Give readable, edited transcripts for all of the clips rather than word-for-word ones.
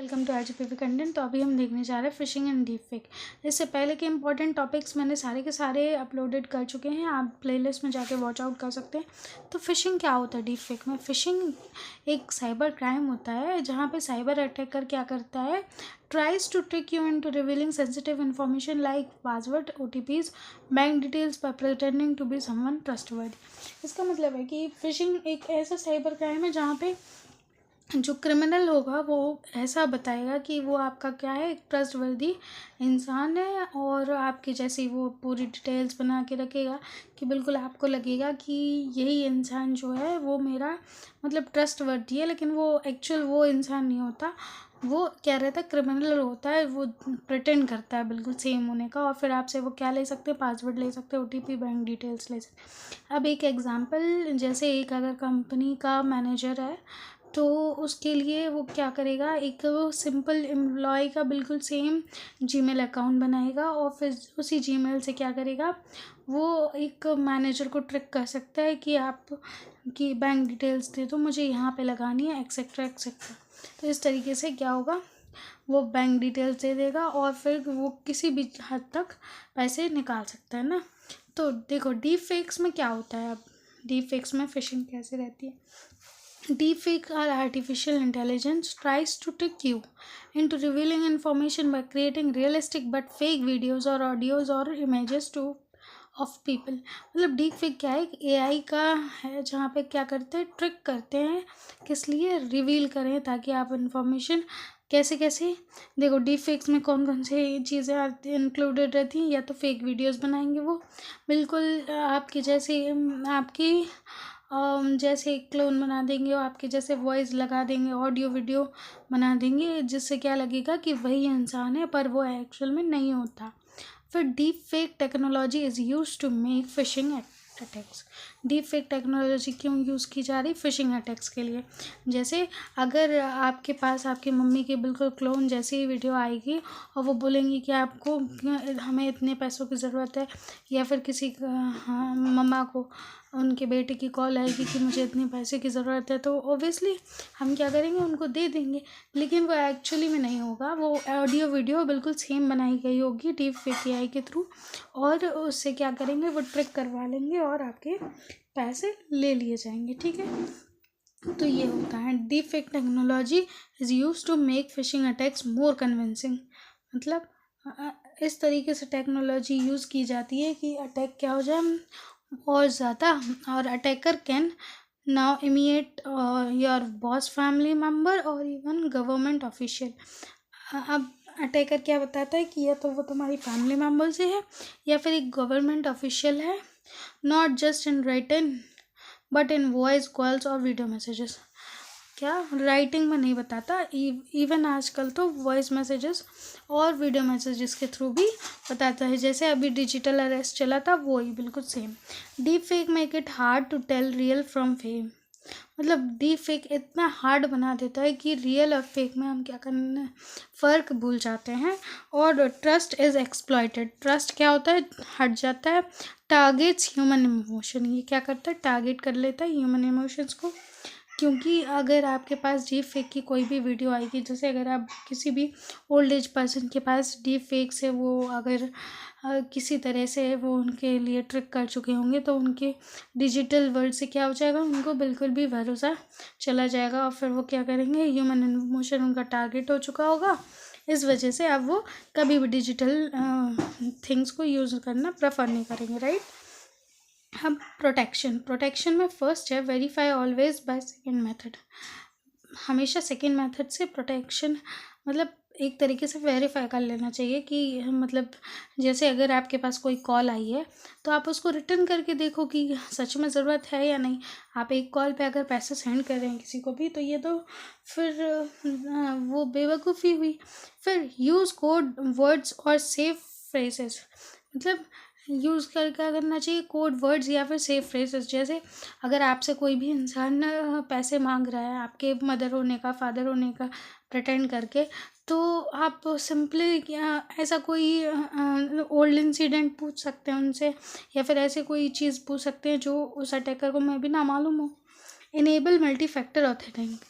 Welcome to RGPV content. तो अभी हम देखने जा रहे हैं फिशिंग एंड डीप फेक। इससे पहले के इंपॉर्टेंट टॉपिक्स मैंने सारे के सारे अपलोडेड कर चुके हैं, आप प्लेलिस्ट में जाके वॉच आउट कर सकते हैं। तो फिशिंग क्या होता है डीप फेक में? फिशिंग एक साइबर क्राइम होता है जहाँ पे साइबर अटैकर क्या करता है, tries to trick you into revealing sensitive information like password, OTPs, bank details by pretending to be someone trustworthy. इसका मतलब है कि फिशिंग एक ऐसा साइबर क्राइम है जहाँ पे जो क्रिमिनल होगा वो ऐसा बताएगा कि वो आपका क्या है, एक ट्रस्टवर्दी इंसान है और आपकी जैसी वो पूरी डिटेल्स बना के रखेगा कि बिल्कुल आपको लगेगा कि यही इंसान जो है वो मेरा मतलब ट्रस्टवर्दी है, लेकिन वो एक्चुअल वो इंसान नहीं होता। वो क्या रहता है, क्रिमिनल होता है, वो प्रिटेंड करता है बिल्कुल सेम होने का और फिर आपसे वो क्या ले सकते हैं, पासवर्ड ले सकते हैं, OTP, बैंक डिटेल्स ले सकते हैं। अब एक एग्जांपल, जैसे एक अगर कंपनी का मैनेजर है तो उसके लिए वो क्या करेगा, एक सिंपल एम्प्लॉय का बिल्कुल सेम जीमेल अकाउंट बनाएगा और फिर उसी जीमेल से क्या करेगा, वो एक मैनेजर को ट्रिक कर सकता है कि आप की बैंक डिटेल्स दे दो, मुझे यहाँ पे लगानी है, एक्सेट्रा एक्सेट्रा। तो इस तरीके से क्या होगा, वो बैंक डिटेल्स दे देगा और फिर वो किसी भी हद तक पैसे निकाल सकता है ना। तो देखो डीप फेक्स में क्या होता है, अब डीप फेक्स में फिशिंग कैसे रहती है। Deepfake or artificial intelligence tries to trick you into revealing information by creating realistic but fake videos or audios or images to of people। मतलब डीप फेक क्या है, AI का है जहाँ पे क्या करते हैं, ट्रिक करते हैं, किस लिए, रिवील करें ताकि आप इंफॉर्मेशन कैसे कैसे। देखो डीप फेक्स में कौन कौन सी चीज़ें इंक्लूडेड रहती हैं, या तो फेक वीडियोस बनाएंगे वो बिल्कुल आपकी जैसे, आपकी जैसे क्लोन बना देंगे और आपके जैसे वॉइस लगा देंगे, ऑडियो वीडियो बना देंगे, जिससे क्या लगेगा कि वही इंसान है पर वो एक्चुअल में नहीं होता। फिर deep fake technology is use to make phishing attacks. Deep fake technology क्यों यूज़ की जा रही, फिशिंग अटैक्स के लिए। जैसे अगर आपके पास आपकी मम्मी की बिल्कुल क्लोन जैसी ही वीडियो आएगी और वो बोलेंगी कि आपको हमें इतने पैसों की ज़रूरत है, या फिर किसी हाँ मम्मा को उनके बेटे की कॉल आएगी कि मुझे इतने पैसे की ज़रूरत है, तो ओबियसली हम क्या करेंगे, उनको दे देंगे, लेकिन वो एक्चुअली में नहीं होगा, वो ऑडियो वीडियो बिल्कुल सेम बनाई गई होगी डीप फेक AI के थ्रू, और उससे क्या करेंगे, वो ट्रिक करवा लेंगे और आपके पैसे ले लिए जाएंगे। ठीक है, तो ये होता है deep fake technology is use to make phishing attacks more convincing. मतलब इस तरीके से टेक्नोलॉजी यूज़ की जाती है कि अटैक क्या हो जाए और ज़्यादा, और attacker can now imitate your boss, family member और इवन गवर्नमेंट ऑफिशियल। अब अटैकर क्या बताता है कि या तो वो तुम्हारी फैमिली मेम्बर से है या फिर एक गवर्नमेंट ऑफिशियल है, not just in written but in voice calls और वीडियो मैसेजेस। क्या राइटिंग में नहीं बताता, इवन आजकल तो वॉइस मैसेजेस और वीडियो मैसेजेस के थ्रू भी बताता है, जैसे अभी डिजिटल अरेस्ट चला था वही बिल्कुल same. Deep fake make it hard to tell real from fake. मतलब डीप फेक इतना हार्ड बना देता है कि रियल और फेक में हम क्या करना, फ़र्क भूल जाते हैं। और ट्रस्ट इज़ एक्सप्लॉइटेड। ट्रस्ट क्या होता है, हट जाता है। टारगेट्स ह्यूमन इमोशन, ये क्या करता है, टारगेट कर लेता है ह्यूमन इमोशंस को। क्योंकि अगर आपके पास डीप फेक की कोई भी वीडियो आएगी, जैसे अगर आप किसी भी ओल्ड एज पर्सन के पास डीप फेक से वो अगर किसी तरह से वो उनके लिए ट्रिक कर चुके होंगे, तो उनके डिजिटल वर्ल्ड से क्या हो जाएगा, उनको बिल्कुल भी भरोसा चला जाएगा और फिर वो क्या करेंगे, ह्यूमन इमोशन उनका टारगेट हो चुका होगा। इस वजह से अब वो कभी भी डिजिटल थिंग्स को यूज़ करना प्रेफर नहीं करेंगे, राइट। अब प्रोटेक्शन में फर्स्ट है verify always by second method. हमेशा सेकेंड मेथड से प्रोटेक्शन, मतलब एक तरीके से वेरीफाई कर लेना चाहिए कि मतलब जैसे अगर आपके पास कोई कॉल आई है तो आप उसको रिटर्न करके देखो कि सच में ज़रूरत है या नहीं। आप एक कॉल पे अगर पैसे सेंड कर रहे हैं किसी को भी, तो ये तो फिर वो बेवकूफ़ी हुई। फिर यूज़ कोड वर्ड्स और सेफ फ्रेजेस। मतलब यूज़ कर क्या करना चाहिए, कोड वर्ड्स या फिर सेफ फ्रेजेस। जैसे अगर आपसे कोई भी इंसान पैसे मांग रहा है आपके मदर होने का, फादर होने का प्रिटेंड करके, तो आप सिंपली ऐसा कोई ओल्ड इंसिडेंट पूछ सकते हैं उनसे, या फिर ऐसे कोई चीज़ पूछ सकते हैं जो उस अटैकर को मैं भी ना मालूम हो। Enable multi factor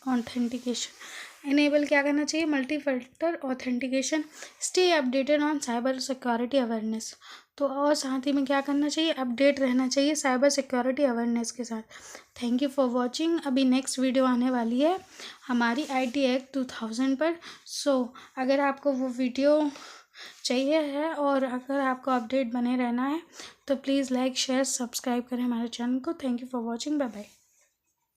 authentication. Enable क्या करना चाहिए, multi factor authentication, stay updated on cyber security awareness. तो और साथ ही में क्या करना चाहिए, अपडेट रहना चाहिए साइबर सिक्योरिटी अवेयरनेस के साथ। Thank you for watching. अभी नेक्स्ट वीडियो आने वाली है हमारी IT एक्ट 2000 पर। सो अगर आपको वो वीडियो चाहिए है और अगर आपको अपडेट बने रहना है तो प्लीज़ लाइक शेयर सब्सक्राइब करें हमारे चैनल को। Thank you for watching, bye bye.